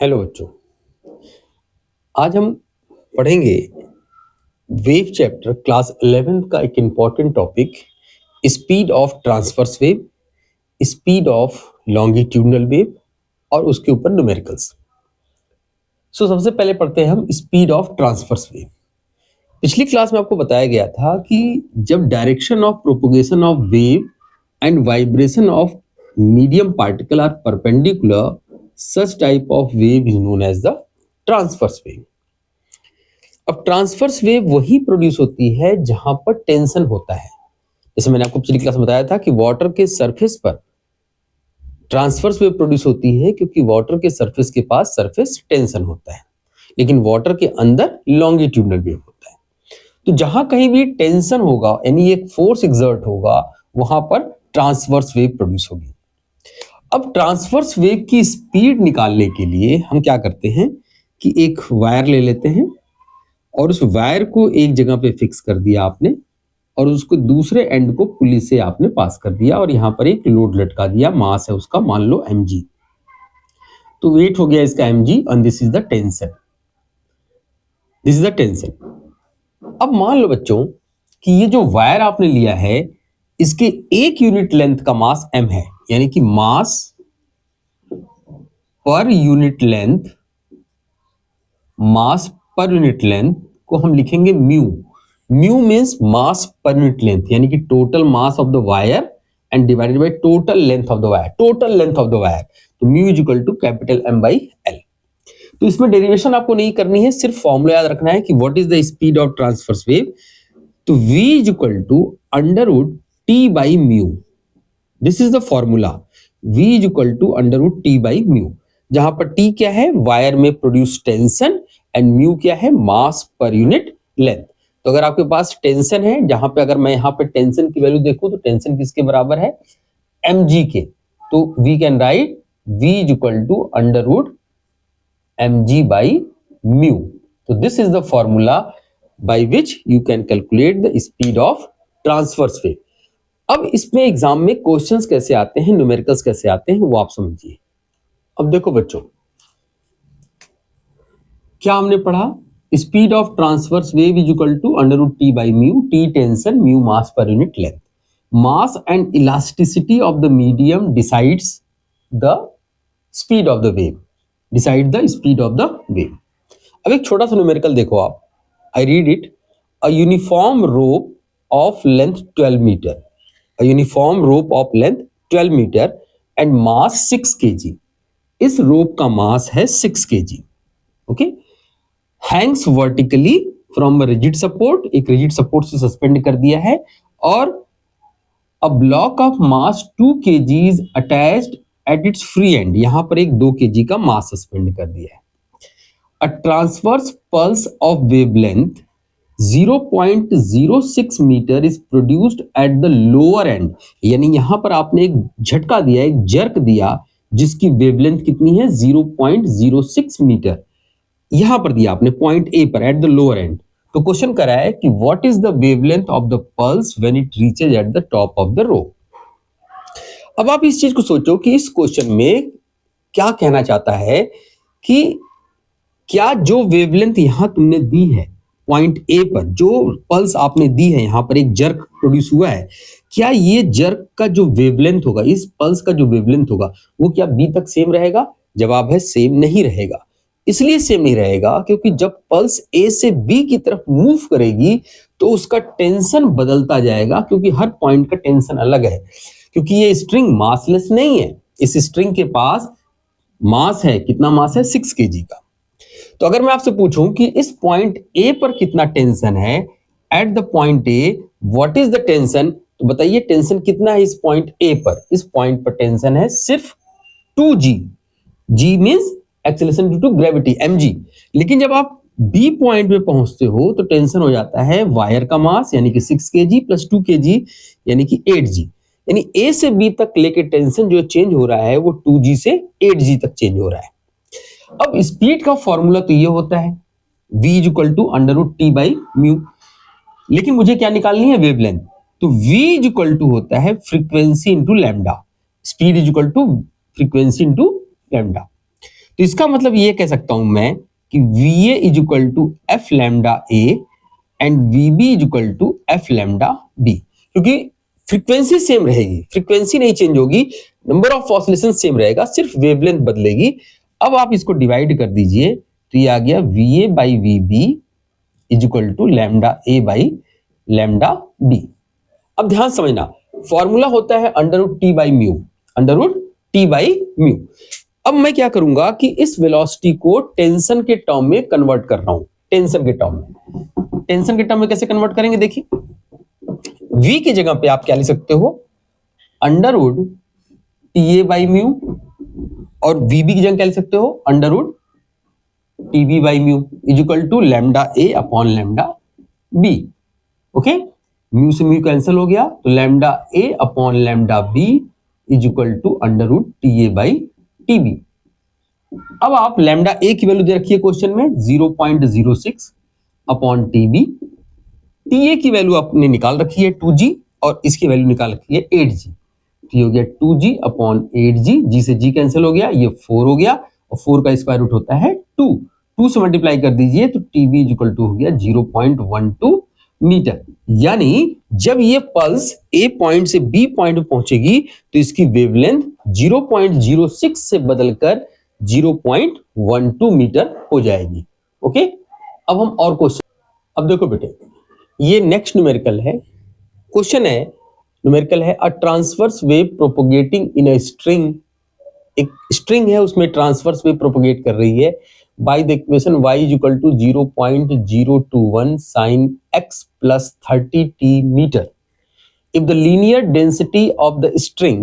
Hello बच्चों। आज हम पढ़ेंगे वेव चैप्टर क्लास 11th का एक important topic, speed of transverse wave, speed of longitudinal wave और उसके ऊपर न्यूमेरिकल्स। सबसे पहले पढ़ते हैं हम स्पीड ऑफ ट्रांसवर्स वेव। पिछली क्लास में आपको बताया गया था कि जब direction of propagation of wave and vibration of medium particle are perpendicular, such type of wave is known as the transverse wave. अब ट्रांसवर्स वेव वही प्रोड्यूस होती है जहां पर टेंशन होता है। जैसे मैंने आपको पिछली क्लास में बताया था कि वाटर के सरफेस पर ट्रांसवर्स वेव प्रोड्यूस होती है क्योंकि वाटर के सरफेस के पास सरफेस टेंशन होता है, लेकिन वाटर के अंदर लॉन्गिट्यूडनल वेव होता है। तो जहां कहीं भी टेंशन होगा यानी एक फोर्स एक्सर्ट होगा, वहां पर ट्रांसवर्स वेव प्रोड्यूस होगी। अब ट्रांसवर्स वेव की स्पीड निकालने के लिए हम क्या करते हैं कि एक वायर ले लेते हैं और उस वायर को एक जगह पे फिक्स कर दिया आपने और उसको दूसरे एंड को पुली से आपने पास कर दिया और यहां पर एक लोड लटका दिया, मास है उसका मान लो mg। तो वेट हो गया इसका mg और this is the tension, this is the tension. अब मान लो बच्चों कि ये जो वायर आपने लिया है इसके एक यूनिट लेंथ का मास m है, यानी कि मास पर यूनिट लेंथ, मास पर यूनिट लेंथ को हम लिखेंगे mu. Mu means mass per unit length, यानी कि total mass of the wire and divided by total length of the wire, total length of the wire. तो mu is equal to capital M by L। तो इसमें derivation आपको नहीं करनी है, सिर्फ फॉर्मूला याद रखना है कि what is the speed of transverse wave. तो v is equal to under root T by mu, this is the formula. v is equal to under root T by mu, जहां पर t क्या है, wire में produce tension, and mu क्या है, मास per unit length. तो अगर आपके पास टेंशन है, जहां पे अगर मैं यहां पे टेंशन की वैल्यू देखूं तो टेंशन किसके बराबर है, mg के। तो we can write v is equal to under root mg by mu. तो this is the formula by which you can calculate the speed of transverse wave. अब इसमें एग्जाम में क्वेश्चंस कैसे आते हैं, न्यूमेरिकल्स कैसे आते हैं, वो आप समझिए। अब देखो बच्चों, क्या हमने पढ़ा, speed of transverse wave is equal to under root T by mu, T tension, mu mass per unit length. Mass and elasticity of the medium decides the speed of the wave, decide the speed of the wave. अब एक छोटा सा numerical देखो आप, I read it. A uniform rope of length 12 metre, a uniform rope of length 12 metre and mass 6 kg। इस रोप का मास है 6 kg, okay. Hanks vertically from rigid support, एक रिजिड सपोर्ट से सस्पेंड कर दिया है, और a block of mass 2 kg is attached at its free and, यहां पर एक 2 kg का मास सस्पेंड कर दिया है। A transverse pulse of wavelength 0.06 metre is produced at the lower end, यानी यहां पर आपने एक झटका दिया, एक जर्क दिया, जिसकी वेवलेंथ कितनी है, 0.06 मीटर। यहां पर दिया आपने पॉइंट ए पर एट द लोअर एंड। तो क्वेश्चन करा है कि what is the wavelength of the pulse when it reaches at the top of the rope. अब आप इस चीज को सोचो कि इस क्वेश्चन में क्या कहना चाहता है कि क्या जो वेवलेंथ यहां तुमने दी है पॉइंट ए पर, जो पल्स आपने दी है, यहां पर एक जर्क प्रोड्यूस हुआ है, क्या ये जर्क का जो वेवलेंथ होगा, इस पल्स का जो वेवलेंथ होगा, वो क्या बी तक सेम रहेगा? जवाब है सेम नहीं रहेगा। इसलिए सेम नहीं रहेगा क्योंकि जब पल्स ए से बी की तरफ मूव करेगी तो उसका टेंशन बदलता जाएगा, क्योंकि हर पॉइंट का टेंशन अलग है। क्योंकि ये स्ट्रिंग मासलेस नहीं है, इस स्ट्रिंग के पास मास है, कितना मास है, 6 kg का। तो अगर मैं आपसे पूछूं कि इस पॉइंट ए पर कितना टेंशन है, at the point A what is the tension, तो बताइए टेंशन कितना है इस पॉइंट ए पर? इस पॉइंट पर टेंशन है सिर्फ 2g। g means acceleration due to gravity, mg। लेकिन जब आप बी पॉइंट पे पहुंचते हो तो टेंशन हो जाता है वायर का मास, यानी कि 6 kg प्लस 2 kg यानी कि 8g। यानी ए से बी तक लेके टेंशन जो चेंज हो रहा है वो 2g से 8g तक चेंज हो रहा है। अब स्पीड का फॉर्मूला तो ये होता है v is equal to under root T by mu, लेकिन मुझे क्या निकालनी है, वेवलेंथ। तो v इज इक्वल टू होता है frequency into lambda, speed is equal to frequency into lambda. तो इसका मतलब ये कह सकता हूं मैं कि VA is equal to F lambda A and VB is equal to F lambda B, क्योंकि फ्रीक्वेंसी सेम रहेगी, फ्रीक्वेंसी नहीं चेंज होगी, नंबर ऑफ ऑसिलेशन सेम रहेगा, सिर्फ वेवलेंथ बदलेगी। अब आप इसको डिवाइड कर दीजिए तो ये आ गया VA by VB is equal to lambda A by lambda B. अब ध्यान समझना, फॉर्मूला होता है under root T by mu, under root T by mu. अब मैं क्या करूंगा कि इस वेलोसिटी को टेंशन के टर्म में कन्वर्ट कर रहा हूं, टेंशन के टर्म में। टेंशन के टर्म में कैसे कन्वर्ट करेंगे, देखिए v की जगह पे आप क्या लिख सकते हो, under root T A by mu, और vb की जगह क्या लिख सकते हो, under root T B by mu is equal to lambda A upon lambda B. Okay, mu से म्यू कैंसिल हो गया, तो lambda A upon lambda B is equal to under root T A by T B. अब आप lambda ए की value दे रखी है question में 0.06 upon T B, T A की वैल्यू आपने निकाल रखी है 2g और इसकी वैल्यू निकाल रखी है 8g, तो ये हो गया 2g अपॉन 8g, जी से g कैंसिल हो गया, ये 4 हो गया और 4 का स्क्वायर रूट होता है 2 से मल्टीप्लाई कर दीजिए तो टीबी इज इक्वल टू हो गया 0.12 मीटर। यानी जब ये पल्स ए पॉइंट से बी पॉइंट में पहुंचेगी तो इसकी वेवलेंथ 0.06 से बदलकर 0.12 मीटर हो जाएगी। ओके, अब हम और क्वेश्चन, अब देखो बेटे ये नेक्स्ट न्यूमेरिकल है, क्वेश्चन है न्यूमेरिकल है, a transverse wave propagating in a string, एक स्ट्रिंग है उसमें ट्रांसवर्स वेव प्रोपोगेट कर रही है by the equation y is equal to 0.021 sin x plus 30t meter. If the linear density of the string,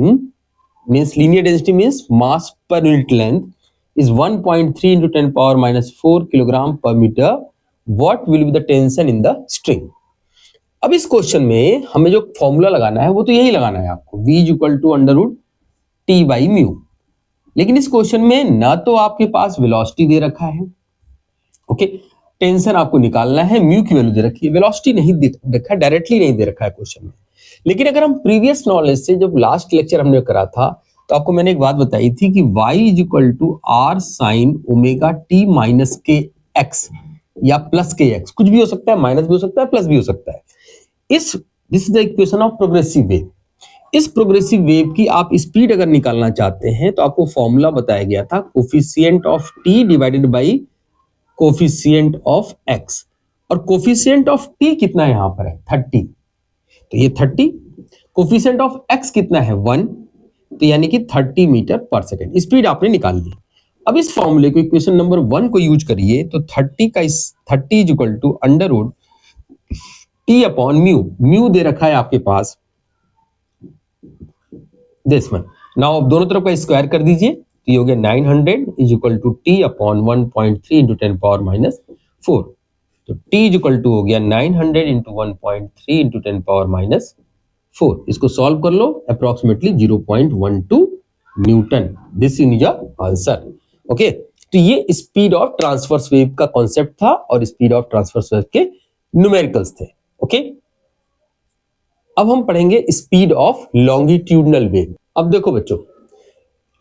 means linear density means mass per unit length is 1.3 into 10 power minus 4 kilogram per meter, what will be the tension in the string? अब इस question में हमें जो formula लगाना है वो तो यही लगाना है आपको, v is equal to under root T by mu. लेकिन इस क्वेश्चन में ना तो आपके पास वेलोसिटी दे रखा है, ओके, टेंशन आपको निकालना है, म्यू की वैल्यू दे रखी है, वेलोसिटी नहीं दे रखा, डायरेक्टली नहीं दे रखा है क्वेश्चन में। लेकिन अगर हम प्रीवियस नॉलेज से, जब लास्ट लेक्चर हमने करा था तो आपको मैंने एक बात बताई थी कि y is equal to R sine omega T minus K X या प्लस के एक्स, कुछ भी हो सकता है, माइनस भी हो सकता है, प्लस भी हो सकता है। This is the equation of progressive wave. इस प्रोग्रेसिव वेव की आप स्पीड अगर निकालना चाहते हैं तो आपको फॉर्मूला बताया गया था, coefficient of T divided by coefficient of x, और कोफिशिएंट ऑफ टी कितना है यहां पर है 30, तो ये 30, कोफिशिएंट ऑफ एक्स कितना है 1, तो यानी कि 30 मीटर पर सेकेंड स्पीड आपने निकाल दी। अब इस फॉर्मूले को, इक्वेशन नंबर 1 को यूज करिए तो 30 is equal to under root T upon mu, mu दे रखा है आपके पास दिस वन। नाउ अब दोनों तरफ का स्क्वायर कर दीजिए तो ये हो गया 900 is equal to T upon 1.3 into 10 power minus 4, तो टी इज इक्वल टू हो गया 900 इंटू 1.3 इंटू 10 पावर माइनस 4। इसको सॉल्व कर लो, approximately 0.12 newton. This is your answer. Okay, तो ये स्पीड ऑफ ट्रांसवर्स वेव का कॉन्सेप्ट था और स्पीड ऑफ ट्रांसवर्स वेव के न्यूमेरिकल्स थे। ओके, अब हम पढ़ेंगे स्पीड ऑफ लॉन्गिट्यूडनल वेव। अब देखो बच्चों,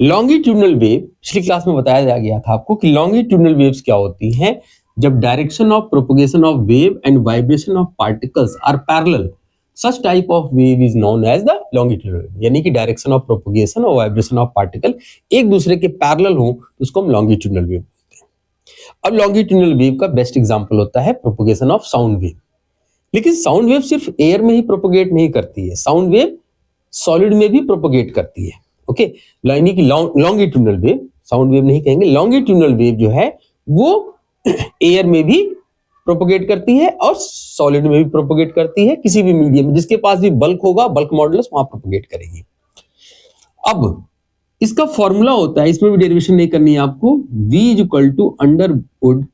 लॉन्गिट्यूडनल वेव पिछली क्लास में बताया गया था आपको कि लॉन्गिट्यूडनल वेव्स क्या होती हैं, जब direction of propagation of wave and vibration of particles are parallel, such type of wave is known as the longitudinal wave. यानी कि डायरेक्शन ऑफ प्रोपगेशन और वाइब्रेशन ऑफ पार्टिकल एक दूसरे के पैरेलल हो तो उसको हम लॉन्गिट्यूडनल वेव बोलते हैं। अब लॉन्गिट्यूडनल वेव का बेस्ट एग्जांपल होता है प्रोपगेशन ऑफ साउंड वेव। लेकिन साउंड वेव सिर्फ एयर में ही प्रोपोगेट नहीं करती है, साउंड वेव सॉलिड में भी प्रोपोगेट करती है। ओके, यानी कि लॉन्गिट्यूडनल वेव, साउंड वेव नहीं कहेंगे, लॉन्गिट्यूडनल वेव जो है वो एयर में भी प्रोपोगेट करती है और सॉलिड में भी प्रोपोगेट करती है। किसी भी मीडियम में जिसके पास भी बल्क होगा, बल्क मॉडुलस, वहां प्रोपोगेट करेगी। अब इसका फॉर्मूला होता है, इसमें भी डेरिवेशन नहीं करनी है आपको, v is equal to under root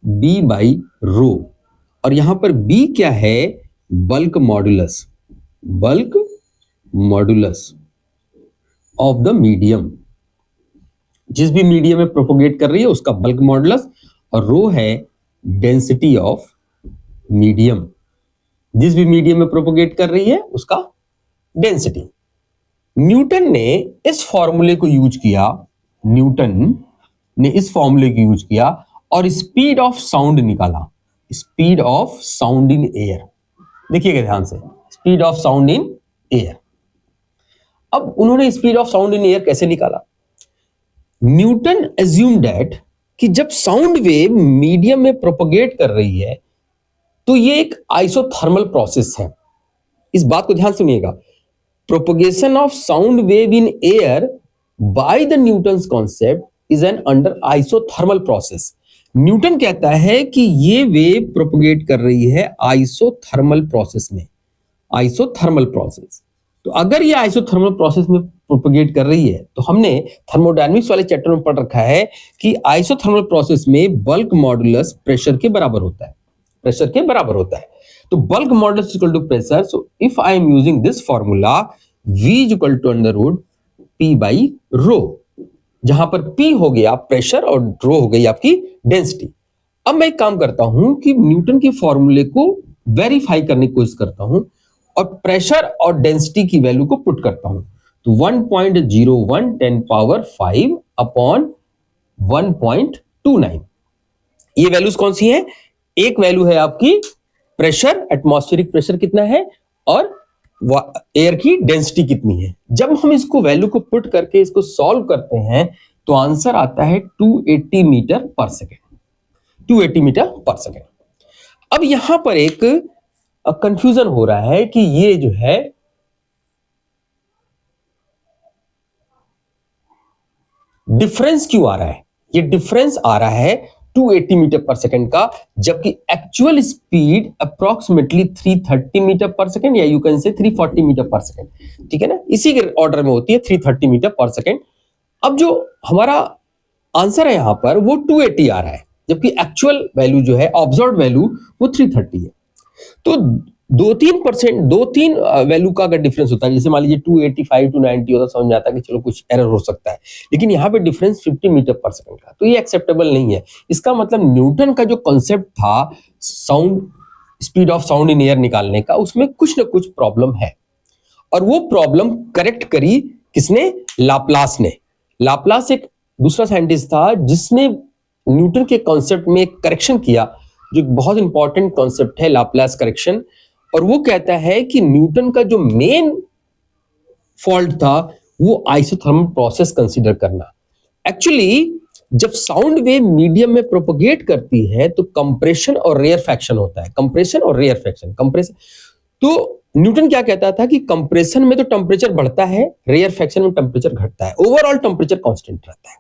b by rho, और यहां पर b क्या है, bulk modulus, bulk modulus of the medium. जिस भी मीडियम में प्रोपोगेट कर रही है उसका बल्क मॉडुलस, और रो है डेंसिटी ऑफ मीडियम। जिस भी मीडियम में प्रोपोगेट कर रही है उसका डेंसिटी। न्यूटन ने इस फॉर्मूले को यूज किया, न्यूटन ने इस फॉर्मूले को यूज किया और स्पीड ऑफ साउंड निकाला, speed of sound in air. देखिएगा ध्यान से, speed of sound in air. अब उन्होंने speed of sound in air कैसे निकाला? न्यूटन एज्यूम दैट कि जब साउंड वेव मीडियम में प्रोपगेट कर रही है तो ये एक आइसोथर्मल प्रोसेस है। इस बात को ध्यान सुनिएगा, propagation of sound wave in air by the Newton's concept is an under isothermal process. Newton कहता है कि ये वेव प्रोपगेट कर रही है आइसोथर्मल प्रोसेस में, आइसोथर्मल प्रोसेस। तो अगर ये आइसोथर्मल प्रोसेस में प्रोपगेट कर रही है तो हमने थर्मोडायनामिक्स वाले चैप्टर में पढ़ रखा है कि आइसोथर्मल प्रोसेस में बल्क मॉडुलस प्रेशर के बराबर होता है, प्रेशर के बराबर होता है। तो bulk modulus equal to pressure, so if I am using this formula V equal to under root P by rho, जहां पर P हो गया प्रेशर और रो हो गई आपकी डेंसिटी। अब मैं एक काम करता हूं कि न्यूटन के फॉर्मूले को वेरीफाई करने की कोशिश करता हूं और प्रेशर और डेंसिटी की वैल्यू को पुट करता हूं। तो 1.01 10 पावर 5 अपॉन 1.29, ये वैल्यूज कौन सी हैं? एक वैल्यू है आपकी प्रेशर, एटमॉस्फेरिक प्रेशर कितना है, और एयर की डेंसिटी कितनी है। जब हम इसको वैल्यू को पुट करके इसको सॉल्व करते हैं तो आंसर आता है 280 metre per second, 280 metre per second. अब यहां पर एक कंफ्यूजन हो रहा है कि ये जो है डिफरेंस क्यों आ रहा है? ये डिफरेंस आ रहा है 280 मीटर पर सेकेंड का, जबकि actual speed approximately 330 metre per second, या you can say 340 metre per second, ठीक है ना, इसी के ऑर्डर में होती है 330 मीटर पर सेकेंड। अब जो हमारा आंसर है यहां पर वो 280 आ रहा है, जबकि एक्चुअल वैल्यू जो है, ऑब्जर्व्ड वैल्यू, वो 330 है। तो 2-3% 2-3 वैल्यू का अगर डिफरेंस होता है, जैसे मान लीजिए 285 टू 90 होता, समझ में आता है कि चलो कुछ एरर हो सकता है, लेकिन यहाँ पे डिफरेंस 50 मीटर पर सेकंड का, तो ये एक्सेप्टेबल नहीं है। इसका मतलब न्यूटन का जो कॉन्सेप्ट था sound, speed of sound in air निकालने का, उसमें कुछ ना कुछ प्रॉब्लम है, और वो प्रॉब्लम करेक्ट करी किसने? लाप्लास ने। लाप्लास एक दूसरा साइंटिस्ट था जिसने न्यूटन के कॉन्सेप्ट में करेक्शन किया, जो एक बहुत इंपॉर्टेंट कॉन्सेप्ट है लाप्लास करेक्शन। और वो कहता है कि न्यूटन का जो मेन फॉल्ट था वो आइसोथर्मल प्रोसेस कंसीडर करना। एक्चुअली जब साउंड वेव मीडियम में प्रोपगेट करती है तो कंप्रेशन और रेयरफैक्शन होता है, कंप्रेशन और रेयरफैक्शन। कंप्रेशन, तो न्यूटन क्या कहता था कि कंप्रेशन में तो टेम्परेचर बढ़ता है, रेयरफैक्शन में टेम्परेचर घटता है, ओवरऑल टेम्परेचर कांस्टेंट रहता है।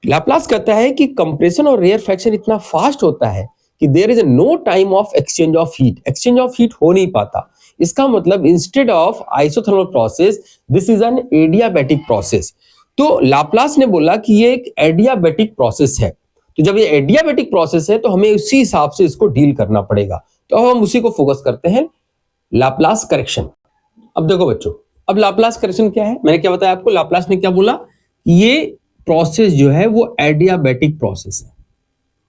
लाप्लास कहता है कि कंप्रेशन और रेयरफैक्शन इतना फास्ट होता है कि there is no time of exchange of heat, exchange of heat हो नहीं पाता। इसका मतलब instead of isothermal process this is an adiabatic process. तो लाप्लास ने बोला कि ये एक एडियाबैटिक प्रोसेस है, तो जब ये एडियाबैटिक प्रोसेस है तो हमें उसी हिसाब से इसको डील करना पड़ेगा। तो अब हम उसी को फोकस करते हैं, लाप्लास करेक्शन। अब देखो बच्चों, अब लाप्लास करेक्शन क्या है? मैंने क्या बताया आपको, लाप्लास ने क्या बोला, ये प्रोसेस जो है वो एडियाबैटिक प्रोसेस है।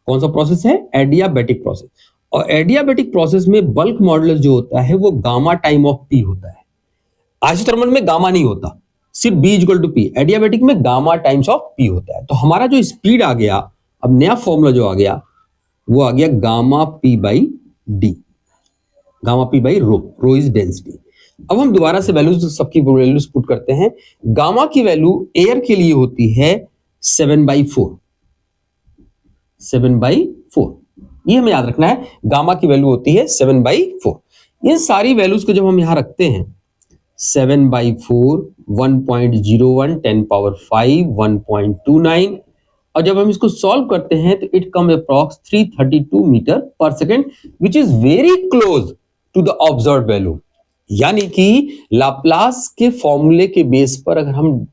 कौन सा प्रोसेस है? Adiabatic process. और एडियाबैटिक प्रोसेस में बल्क मॉडुलस जो होता है वो गामा टाइम ऑफ पी होता है। आइसोथर्मल में गामा नहीं होता, सिर्फ B equal to P. Adiabatic में गामा टाइम्स ऑफ पी होता है। तो हमारा जो स्पीड आ गया, अब नया फॉर्मूला जो आ गया वो आ गया gamma P by D, gamma P by rho, rho is density. अब हम दोबारा से वैल्यूज, सबकी वैल्यूज पुट करते हैं। गामा की वैल्यू एयर के लिए होती है 7/4, 7/4, ये हमें याद रखना है। गामा की वैल्यू होती है 7/4। इन सारी वैल्यूज को जब हम यहां रखते हैं, 7/4, 1.01 10 पावर 5, 1.29, और जब हम इसको सॉल्व करते हैं तो it come approx 332 meter per second, which is very close to the observed value. यानी कि लाप्लास के फॉर्मूले के बेस पर अगर हम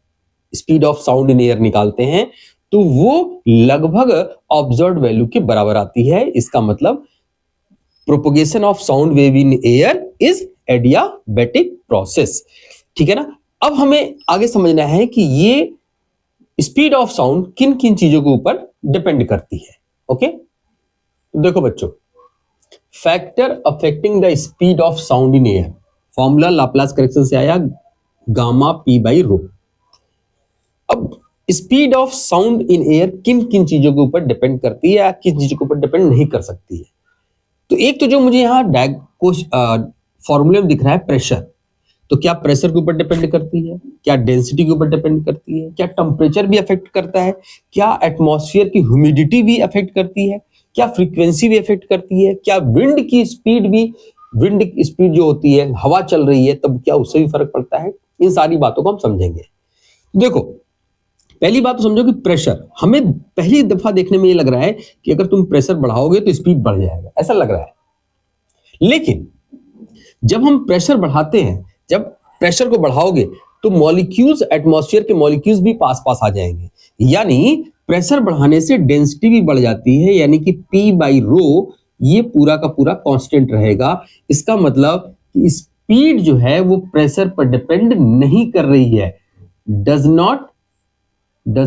speed of sound in air निकालते हैं तो वो लगभग ऑब्जर्व्ड वैल्यू के बराबर आती है। इसका मतलब propagation of sound wave in air is adiabatic process, ठीक है ना। अब हमें आगे समझना है कि ये स्पीड ऑफ साउंड किन किन चीजों के ऊपर डिपेंड करती है। ओके, देखो बच्चों, factor affecting the speed of sound in air, formula Laplace correction से आया गामा पी बाई रो। अब speed of sound in air किन किन चीजों के ऊपर डिपेंड करती है या किन चीजों के ऊपर डिपेंड नहीं कर सकती है। तो एक तो जो मुझे यहाँ फॉर्मूले में दिख रहा है प्रेशर, तो क्या प्रेशर के ऊपर डिपेंड करती है, क्या डेंसिटी के ऊपर डिपेंड करती है, क्या टेम्परेचर भी अफेक्ट करता है, क्या एटमॉस्फेयर की ह्यूमिडिटी भी अफेक्ट करती है, क्या फ्रीक्वेंसी भी अफेक्ट करती है, क्या विंड की स्पीड भी, विंड की स्पीड जो होती है, हवा चल रही है तब क्या उससे भी फर्क पड़ता है। इन सारी बातों को हम समझेंगे। देखो पहली बात तो समझो कि प्रेशर, हमें पहली दफा देखने में ये लग रहा है कि अगर तुम प्रेशर बढ़ाओगे तो स्पीड बढ़ जाएगा, ऐसा लग रहा है। लेकिन जब हम प्रेशर बढ़ाते हैं, जब प्रेशर को बढ़ाओगे तो मॉलिक्यूल्स, एटमॉस्फेयर के मॉलिक्यूल्स भी पास पास आ जाएंगे, यानी प्रेशर बढ़ाने से डेंसिटी भी बढ़ जाती है, यानी कि P बाई रो ये पूरा का पूरा कांस्टेंट रहेगा। इसका मतलब कि स्पीड जो है वो प्रेशर पर डिपेंड नहीं कर रही है, does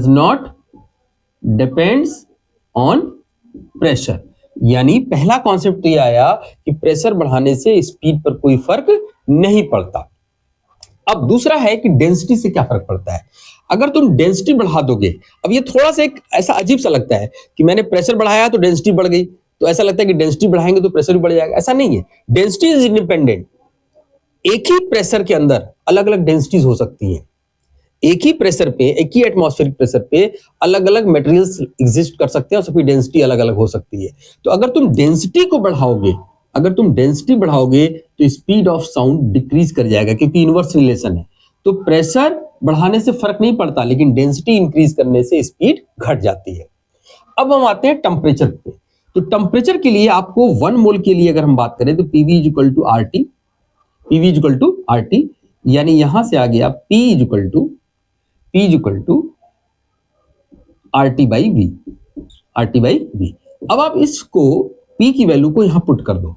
not depends on pressure. यानी पहला कॉन्सेप्ट ये आया कि प्रेशर बढ़ाने से स्पीड पर कोई फर्क नहीं पड़ता। अब दूसरा है कि डेंसिटी से क्या फर्क पड़ता है। अगर तुम डेंसिटी बढ़ा दोगे, अब ये थोड़ा सा एक ऐसा अजीब सा लगता है कि मैंने प्रेशर बढ़ाया तो डेंसिटी बढ़ गई, तो ऐसा लगता है कि डेंसिटी बढ़ाएंगे तो प्रेशर भी बढ़ जाएगा। ऐसा नहीं है, डेंसिटी इज इंडिपेंडेंट। एक ही प्रेशर के अंदर अलग अलग डेंसिटीज हो सकती हैं। एक ही प्रेशर पे, एक ही एटमॉस्फेरिक प्रेशर पे अलग अलग मटेरियल्स एग्जिस्ट कर सकते हैं और सबकी डेंसिटी अलग अलग हो सकती है। तो अगर तुम डेंसिटी को बढ़ाओगे, अगर तुम डेंसिटी बढ़ाओगे तो स्पीड ऑफ साउंड डिक्रीज कर जाएगा, क्योंकि इनवर्स रिलेशन है। तो प्रेशर बढ़ाने से फर्क नहीं पड़ता, लेकिन डेंसिटी इंक्रीज करने से स्पीड घट जाती है। अब हम आते हैं टेम्परेचर पे। तो टेम्परेचर के लिए आपको 1 मोल के लिए अगर हम बात करें तो PV equal to RT, PV equal to RT, यानी यहां से आ गया P equal to RT by V, RT by V। अब आप इसको P की वैल्यू को यहां पुट कर दो,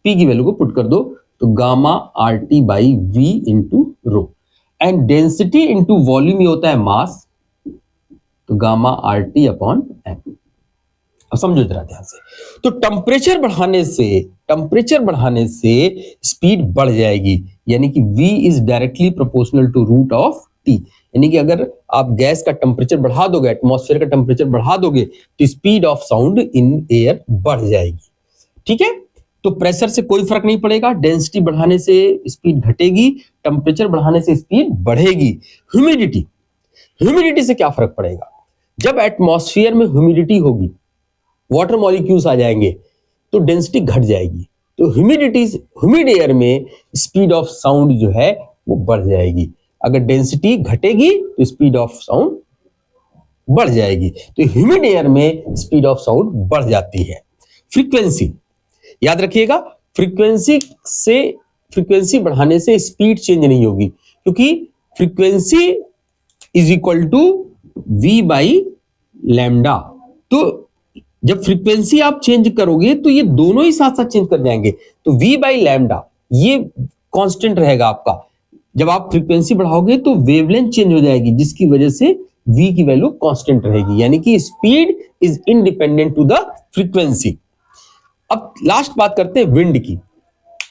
P की वैल्यू को पुट कर दो, तो gamma RT by V into rho, and density into volume ये होता है मास, तो गामा RT अपॉन M। अब समझो जरा ध्यान से, तो टेम्परेचर बढ़ाने से स्पीड बढ़ जाएगी, यानी कि V is directly proportional to root of T। यानी कि अगर आप गैस का टेम्परेचर बढ़ा दोगे, एटमॉस्फेयर का टेम्परेचर बढ़ा दोगे, तो speed of sound in air बढ़ जाएगी। ठीक है, तो प्रेशर से कोई फर्क नहीं पड़ेगा, डेंसिटी बढ़ाने से स्पीड घटेगी, टेम्परेचर बढ़ाने से स्पीड बढ़ेगी। ह्यूमिडिटी से क्या फर्क पड़ेगा। जब एटमॉस्फेयर में ह्यूमिडिटी होगी, वाटर मॉलिक्यूल्स आ जाएंगे, तो डेंसिटी घट जाएगी, तो ह्यूमिड एयर में स्पीड ऑफ साउंड जो है वो बढ़ जाएगी। अगर डेंसिटी घटेगी तो स्पीड ऑफ साउंड बढ़ जाएगी, तो ह्यूमिड एयर में स्पीड ऑफ साउंड बढ़ जाती है। फ्रीक्वेंसी याद रखिएगा, फ्रीक्वेंसी बढ़ाने से स्पीड चेंज नहीं होगी, क्योंकि frequency is equal to V by lambda. तो जब फ्रीक्वेंसी आप चेंज करोगे तो ये दोनों ही साथ साथ चेंज कर जाएंगे, तो V बाई लैम्डा ये कांस्टेंट रहेगा आपका। जब आप फ्रीक्वेंसी बढ़ाओगे तो वेवलेंथ चेंज हो जाएगी, जिसकी वजह से V की वैल्यू कांस्टेंट रहेगी, यानी कि speed is independent to the frequency. अब लास्ट बात करते हैं विंड की।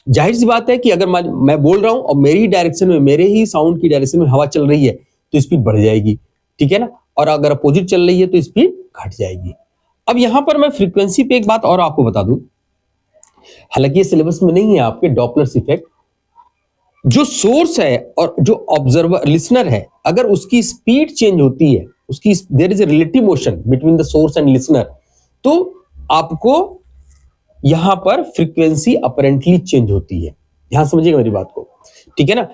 जाहिर सी बात है कि अगर मैं बोल रहा हूं और मेरी डायरेक्शन में, मेरे ही साउंड की डायरेक्शन में हवा चल रही है तो स्पीड बढ़ जाएगी, ठीक है ना, और अगर अपोजिट चल रही है तो स्पीड घट जाएगी। अब यहां पर मैं फ्रीक्वेंसी पे एक बात और आपको बता दूं, हालांकि ये सिलेबस में नहीं है आपके, डॉपलर इफेक्ट। जो सोर्स है और जो ऑब्जर्वर लिसनर है, अगर उसकी स्पीड चेंज होती है, उसकी there is a relative motion between the source and listener, तो आपको यहां पर फ्रीक्वेंसी अपरेंटली चेंज होती है। यहां समझिएगा मेरी बात को, ठीक है ना।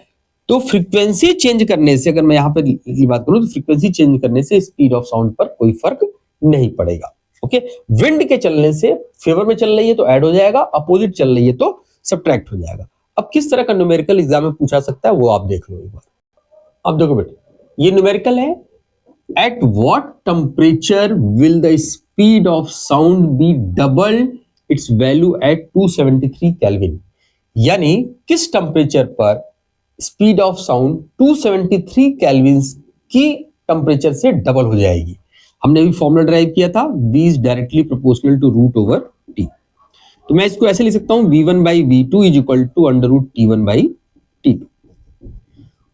तो फ्रीक्वेंसी चेंज करने से, अगर मैं यहां पर बात करूं तो फ्रीक्वेंसी चेंज करने से स्पीड ऑफ साउंड पर कोई फर्क नहीं पड़ेगा। ओके, विंड के चलने से फेवर में चल रही है तो ऐड हो जाएगा, अपोजिट चल रही है तो सब्ट्रैक्ट हो जाएगा। अब किस तरह का न्यूमेरिकल एग्जाम में पूछा सकता है वो आप देख लो एक बार। अब देखो बेटे, ये न्यूमेरिकल है, at what temperature will the speed of sound be double its value at 273 kelvin. यानी किस टेम्परेचर पर स्पीड ऑफ साउंड 273 केल्विन की टेम्परेचर से डबल हो जाएगी। हमने अभी फॉर्मूला ड्राइव किया था, V is directly proportional to root over T। तो मैं इसको ऐसे लिख सकता हूं, V1 by V2 is equal to under root T1 by T2।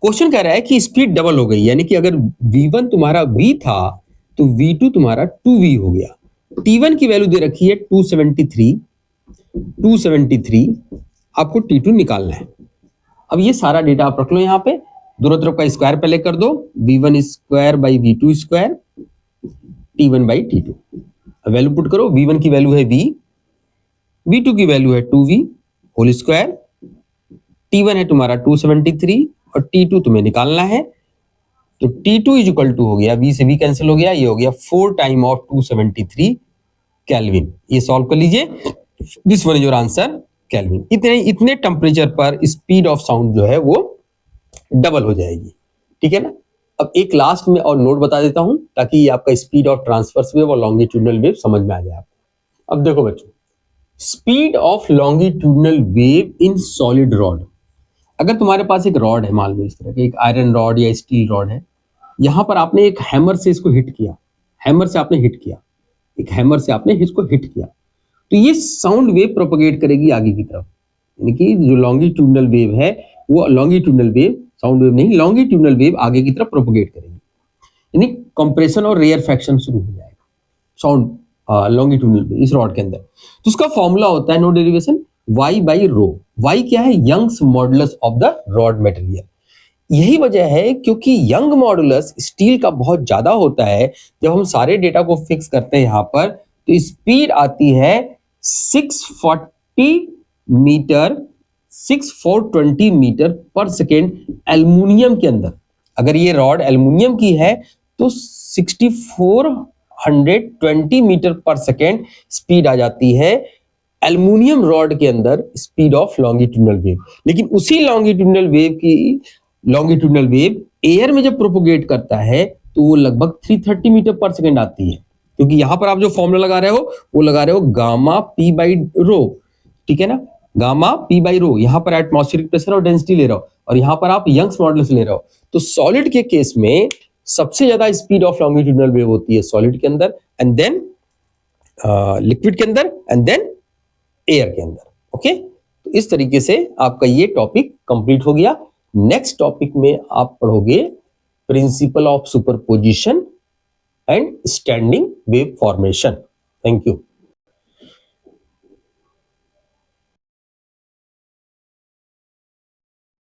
Question कह रहा है कि स्पीड डबल हो गई, यानी कि अगर v1 तुम्हारा v था तो v2 तुम्हारा 2v हो गया। t1 की वैल्यू दे रखी है 273, आपको t2 निकालना है। अब ये सारा डेटा आप रख लो यहाँ पे, दोनों तरफ का स्क्वायर पहले कर दो, v1 square by v2 square, t1 by t2। Value put करो, v1 की वैल्यू है v, v2 की वैल्यू है 2v होल स्क्वायर, t1 है तुम्हारा 273 और t2 तुम्हें निकालना है। तो t2 इज इक्वल टू हो गया, v से v कैंसिल हो गया, ये हो गया 4 टाइम ऑफ 273 केल्विन। ये सॉल्व कर लीजिए, this one is your answer kelvin. इतने टेम्परेचर पर स्पीड ऑफ साउंड जो है वो डबल हो जाएगी, ठीक है ना। अब एक लास्ट में और नोट बता देता हूं ताकि ये आपका स्पीड ऑफ ट्रांसवर्स वेव और लॉन्गिट्यूडनल वेव समझ में आ जाए आपको। अब देखो बच्चों, speed of longitudinal wave in solid rod. अगर तुम्हारे पास एक रॉड है, मान लो इस तरह के एक आयरन रॉड या स्टील रॉड है, यहां पर आपने एक हैमर से इसको हिट किया, हैमर से आपने हिट किया, एक हैमर से आपने इसको हिट किया, तो ये साउंड वेव प्रोपगेट करेगी आगे की तरफ। यानी कि जो लॉन्गिट्यूडनल वेव है वो लॉन्गिट्यूडनल वेव, साउंड वेव नहीं, लॉन्गिट्यूडनल वेव आगे की तरफ प्रोपगेट करेगी, यानी कंप्रेशन और रेयरफेक्शन शुरू हो जाएगा साउंड लॉन्गिट्यूडनल वेव इस रॉड के अंदर। तो उसका फॉर्मूला होता है no derivation y by rho. y क्या है? Young's modulus of the rod material. यही वजह है क्योंकि यंग मॉडुलस स्टील का बहुत ज्यादा होता है। जब हम सारे डेटा को फिक्स करते हैं यहां पर, तो स्पीड आती है 640 metre 6420 metre per second aluminium के अंदर। अगर ये रॉड एल्युमिनियम की है तो 6420 मीटर पर सेकेंड स्पीड आ जाती है एल्युमिनियम रॉड के अंदर, स्पीड ऑफ लॉन्गिट्यूडनल वेव। लेकिन उसी लॉन्गिट्यूडनल वेव एयर में जब प्रोपोगेट करता है तो वो लगभग 330 मीटर पर सेकेंड आती है, क्योंकि यहां पर आप जो फॉर्मूला लगा रहे हो वो लगा रहे हो गामा पी बाई रो, ठीक है ना, गामा पी बाई रो। यहां पर एटमॉस्फेरिक प्रेशर और डेंसिटी ले रहे हो और यहां पर आप यंग्स मॉडुलस ले रहे हो। तो सॉलिड के केस में सबसे ज्यादा स्पीड ऑफ लॉन्गिट्यूडनल वेव होती है सॉलिड के अंदर, एंड देन लिक्विड के अंदर, एंड देन एयर के अंदर। ओके, तो इस तरीके से आपका ये टॉपिक कंप्लीट हो गया। नेक्स्ट टॉपिक में आप पढ़ोगे principle of superposition and standing wave formation. Thank you.